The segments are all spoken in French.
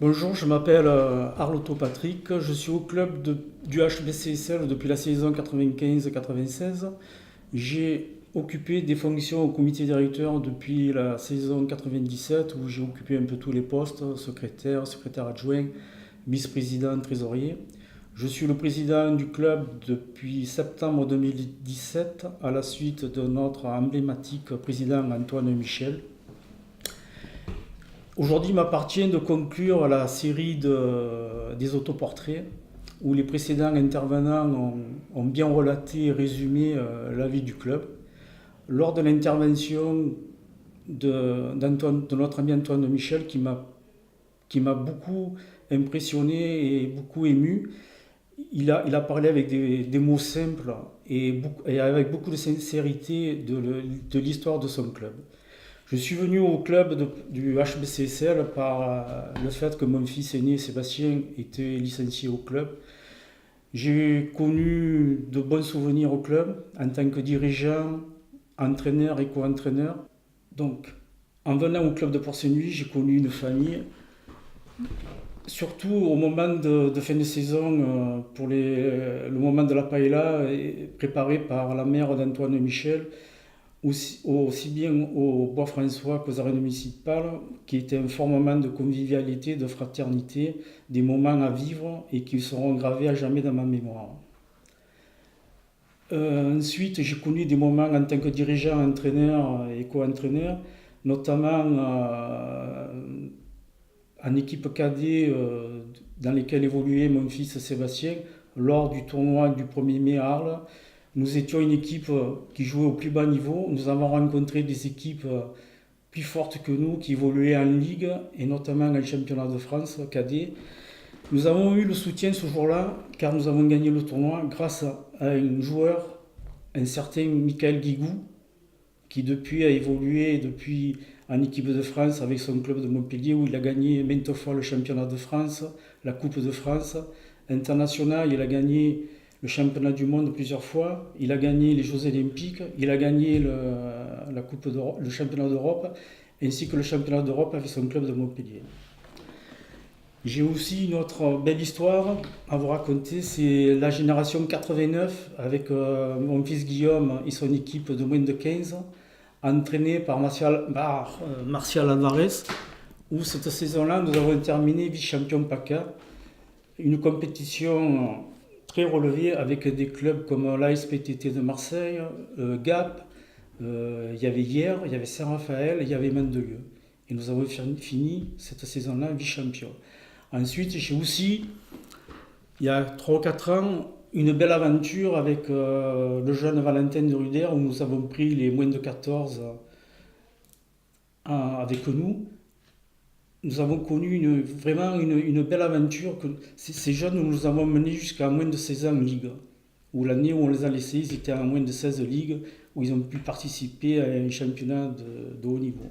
Bonjour, je m'appelle Arloto Patrick, je suis au club du HBCSL depuis la saison 95-96. J'ai occupé des fonctions au comité directeur depuis la saison 97 où j'ai occupé un peu tous les postes, secrétaire, secrétaire adjoint, vice-président, trésorier. Je suis le président du club depuis septembre 2017 à la suite de notre emblématique président Antoine Michel. Aujourd'hui, il m'appartient de conclure la série des autoportraits où les précédents intervenants ont bien relaté et résumé la vie du club. Lors de l'intervention de notre ami Antoine Michel, qui m'a beaucoup impressionné et beaucoup ému, il a parlé avec des mots simples et avec beaucoup de sincérité de l'histoire de son club. Je suis venu au club du HBCSL par le fait que mon fils aîné Sébastien était licencié au club. J'ai connu de bons souvenirs au club en tant que dirigeant, entraîneur et co-entraîneur. Donc, en venant au club de Port-Saint-Louis, j'ai connu une famille, surtout au moment de fin de saison, pour le moment de la paella, préparé par la mère d'Antoine Michel, aussi bien au Bois-François qu'aux arènes municipales, qui était un fort moment de convivialité, de fraternité, des moments à vivre et qui seront gravés à jamais dans ma mémoire. Ensuite, j'ai connu des moments en tant que dirigeant, entraîneur et co-entraîneur, notamment en équipe cadet dans lesquelles évoluait mon fils Sébastien lors du tournoi du 1er mai à Arles. Nous étions une équipe qui jouait au plus bas niveau. Nous avons rencontré des équipes plus fortes que nous qui évoluaient en Ligue et notamment en championnat de France cadet. Nous avons eu le soutien ce jour-là car nous avons gagné le tournoi grâce à un joueur, un certain Michael Guigou, qui depuis a évolué en équipe de France avec son club de Montpellier où il a gagné maintes fois le championnat de France, la Coupe de France. International, il a gagné le championnat du monde plusieurs fois, il a gagné les Jeux Olympiques, il a gagné le championnat d'Europe, ainsi que le championnat d'Europe avec son club de Montpellier. J'ai aussi une autre belle histoire à vous raconter, c'est la génération 89 avec mon fils Guillaume et son équipe de moins de 15, entraînée par Martial Alvarez, où cette saison-là nous avons terminé vice-champion PACA, une compétition très relevé avec des clubs comme l'ASPTT de Marseille, Gap, il y avait Hier, il y avait Saint-Raphaël, il y avait Mandelieu. Et nous avons fini cette saison-là vice-champion. Ensuite, j'ai aussi, il y a 3 ou 4 ans, une belle aventure avec le jeune Valentin de Ruder où nous avons pris les moins de 14 avec nous. Nous avons connu vraiment une belle aventure. Ces jeunes, nous les avons menés jusqu'à moins de 16 ans en Ligue. Où l'année où on les a laissés, ils étaient à moins de 16 ligues, où ils ont pu participer à un championnat de haut niveau.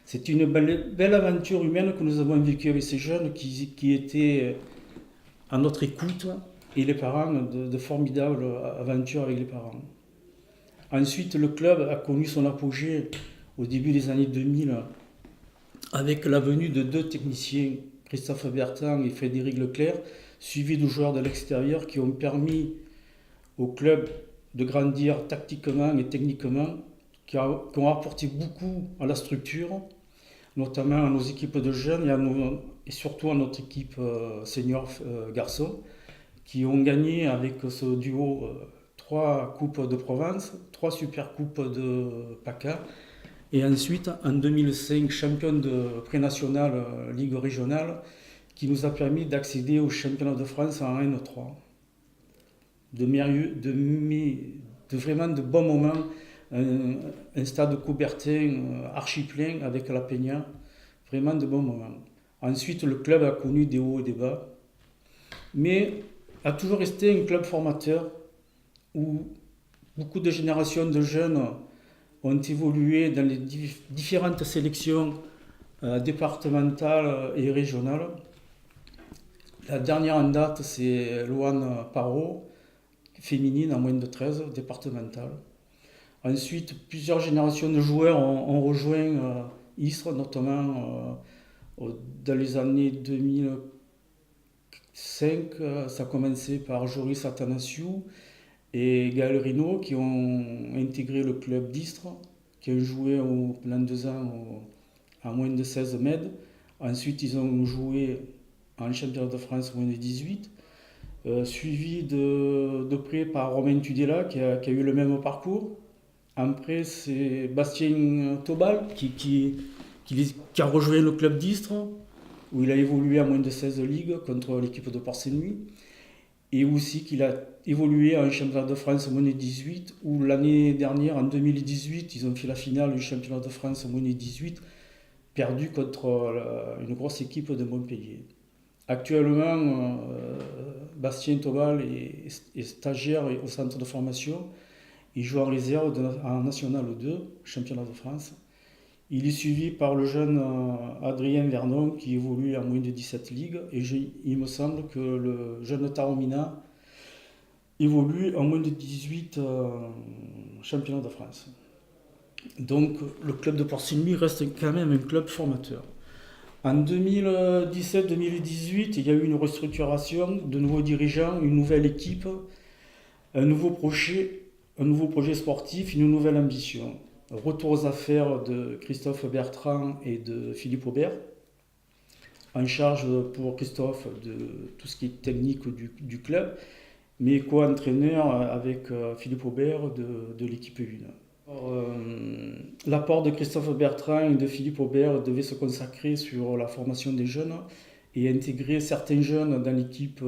C'est une belle aventure humaine que nous avons vécue avec ces jeunes qui étaient à notre écoute et les parents, de formidables aventures avec les parents. Ensuite, le club a connu son apogée au début des années 2000 avec la venue de 2 techniciens, Christophe Bertin et Frédéric Leclerc, suivis de joueurs de l'extérieur qui ont permis au club de grandir tactiquement et techniquement, qui ont apporté beaucoup à la structure, notamment à nos équipes de jeunes et surtout à notre équipe senior garçons, qui ont gagné avec ce duo 3 Coupes de Provence, 3 Super Coupes de PACA, et ensuite, en 2005, champion de pré-national Ligue régionale, qui nous a permis d'accéder au championnat de France en N3. Vraiment de bons moments, un stade Coubertin archi plein avec la Peña, vraiment de bons moments. Ensuite, le club a connu des hauts et des bas, mais a toujours resté un club formateur où beaucoup de générations de jeunes ont évolué dans les différentes sélections départementales et régionales. La dernière en date, c'est Loane Parot, féminine en moins de 13, départementale. Ensuite, plusieurs générations de joueurs ont rejoint Istres, notamment Dans les années 2005, ça a commencé par Joris Athanasiou et Gaël Rino qui ont intégré le club d'Istres, qui ont joué pendant 2 ans à moins de 16 mètres. Ensuite, ils ont joué en championnat de France moins de 18, suivi de près par Romain Tudela qui a eu le même parcours. Après, c'est Bastien Tobal qui a rejoint le club d'Istres, où il a évolué à moins de 16 ligues contre l'équipe de Port-Saint-Louis, et aussi qu'il a évolué en championnat de France moins de 18, où l'année dernière, en 2018, ils ont fait la finale du championnat de France moins de 18, perdu contre une grosse équipe de Montpellier. Actuellement, Bastien Tobal est stagiaire au centre de formation. Il joue en réserve en National 2, championnat de France. Il est suivi par le jeune Adrien Vernon qui évolue en moins de 17 ligues. Et il me semble que le jeune Taromina évolue en moins de 18 championnats de France. Donc le club de Port-Saint-Louis reste quand même un club formateur. En 2017-2018, il y a eu une restructuration, de nouveaux dirigeants, une nouvelle équipe, un nouveau projet sportif, une nouvelle ambition. Retour aux affaires de Christophe Bertrand et de Philippe Aubert, en charge pour Christophe de tout ce qui est technique du club, mais co-entraîneur avec Philippe Aubert de l'équipe 1. L'apport de Christophe Bertrand et de Philippe Aubert devait se consacrer sur la formation des jeunes et intégrer certains jeunes dans l'équipe,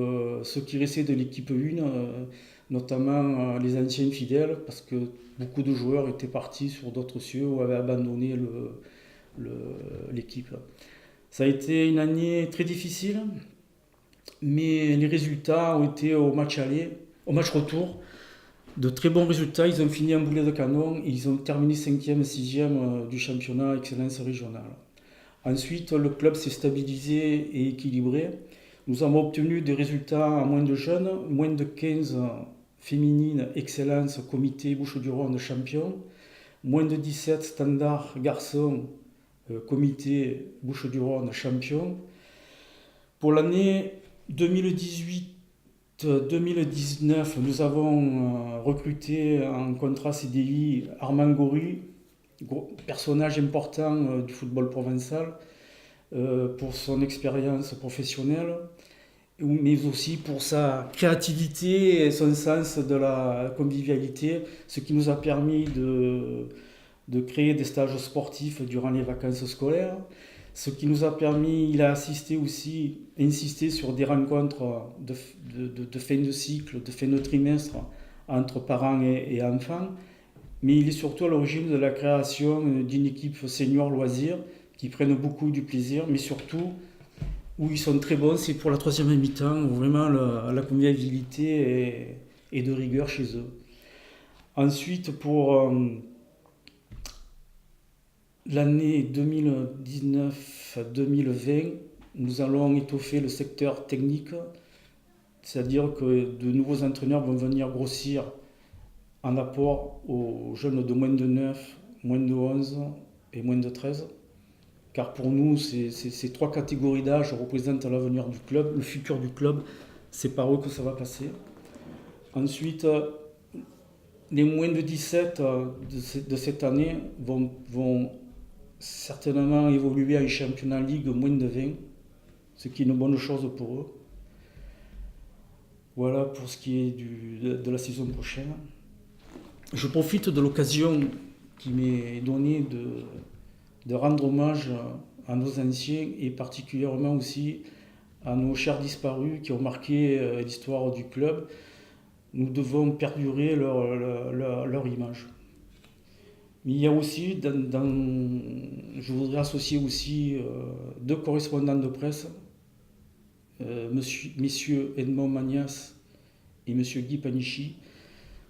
ceux qui restaient de l'équipe 1, notamment les anciens fidèles, parce que beaucoup de joueurs étaient partis sur d'autres cieux ou avaient abandonné l'équipe. Ça a été une année très difficile, mais les résultats ont été au match retour, de très bons résultats. Ils ont fini en boulet de canon et ils ont terminé 5e, 6e du championnat Excellence régionale. Ensuite, le club s'est stabilisé et équilibré. Nous avons obtenu des résultats à moins de jeunes, moins de 15 féminines, Excellence, comité Bouches-du-Rhône champion, moins de 17 standards garçons, comité Bouches-du-Rhône champion. Pour l'année 2018-2019, nous avons recruté en contrat CDI Armand Gory, personnage important du football provençal, pour son expérience professionnelle, mais aussi pour sa créativité et son sens de la convivialité, ce qui nous a permis de créer des stages sportifs durant les vacances scolaires, ce qui nous a permis, il a insisté sur des rencontres de fin de cycle, de fin de trimestre entre parents et enfants, mais il est surtout à l'origine de la création d'une équipe senior loisirs qui prennent beaucoup du plaisir, mais surtout où ils sont très bons, c'est pour la troisième mi-temps, où vraiment la convivialité est de rigueur chez eux. Ensuite, pour l'année 2019-2020, nous allons étoffer le secteur technique, c'est-à-dire que de nouveaux entraîneurs vont venir grossir en apport aux jeunes de moins de 9, moins de 11 et moins de 13. Car pour nous, ces trois catégories d'âge représentent l'avenir du club, le futur du club, c'est par eux que ça va passer. Ensuite, les moins de 17 de cette année vont certainement évoluer à un championnat Ligue moins de 20, ce qui est une bonne chose pour eux. Voilà pour ce qui est de la saison prochaine. Je profite de l'occasion qui m'est donnée de rendre hommage à nos anciens et particulièrement aussi à nos chers disparus qui ont marqué l'histoire du club. Nous devons perdurer leur image. Mais il y a aussi, je voudrais associer aussi deux correspondants de presse, messieurs Edmond Magnas et monsieur Guy Panichi,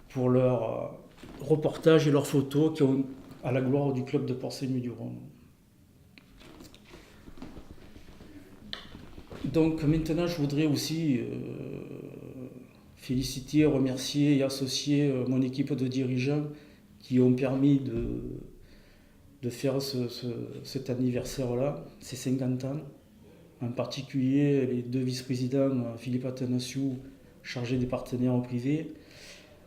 pour leur reportages et leurs photos qui ont à la gloire du club de Port-Saint-Louis-du-Rhône. Donc maintenant, je voudrais aussi féliciter, remercier et associer mon équipe de dirigeants qui ont permis de faire cet anniversaire-là, ces 50 ans. En particulier, les deux vice-présidents, Philippe Atanassiou, chargé des partenaires privés,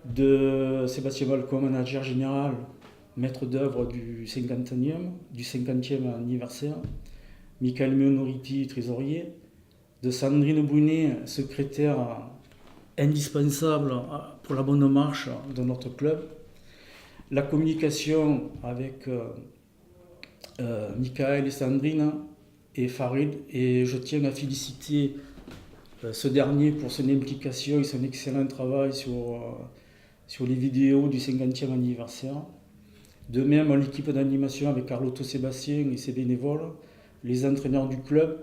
de Sébastien Balcon, manager général, maître d'œuvre du 50e anniversaire, Michael Meonoriti, trésorier, de Sandrine Brunet, secrétaire indispensable pour la bonne marche de notre club, la communication avec Michael et Sandrine et Farid, et je tiens à féliciter ce dernier pour son implication et son excellent travail sur les vidéos du 50e anniversaire. De même, l'équipe d'animation avec Carloto Sébastien et ses bénévoles, les entraîneurs du club,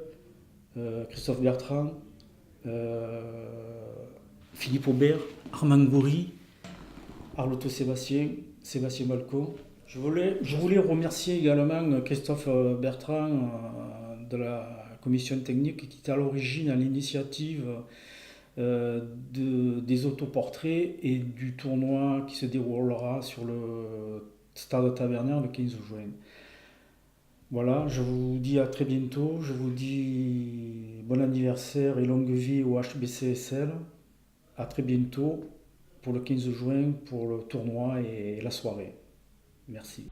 Christophe Bertrand, Philippe Aubert, Armand Goury, Carloto Sébastien, Sébastien Balcon. Je voulais remercier également Christophe Bertrand de la commission technique qui était à l'origine, à l'initiative des autoportraits et du tournoi qui se déroulera sur le Stade Tavernier le 15 juin. Voilà, je vous dis à très bientôt. Je vous dis bon anniversaire et longue vie au HBCSL. À très bientôt pour le 15 juin pour le tournoi et la soirée. Merci.